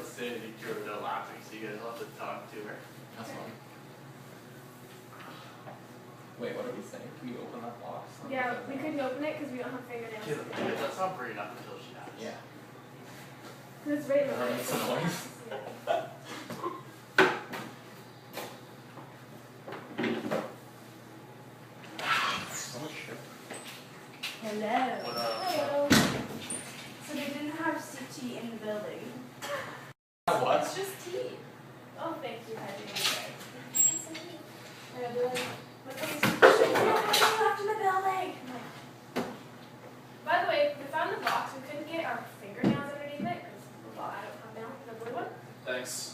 Sandy to her laughing, so you guys will have to talk to her. That's fine. Wait, what are we saying? Can you open that box? Yeah, we couldn't open it because we don't have fingernails. Yeah, that's not bring it up until she has. Yeah. It's right in the That way. makes a noise. So much shit. Hello. What up? Hello. So they didn't have CT in the building. What? It's just tea. Oh, thank you. I didn't get it. I gotta be like, look at this shit left in the building. By the way, we found the box. We couldn't get our fingernails underneath it because I don't have down the blue one. Thanks.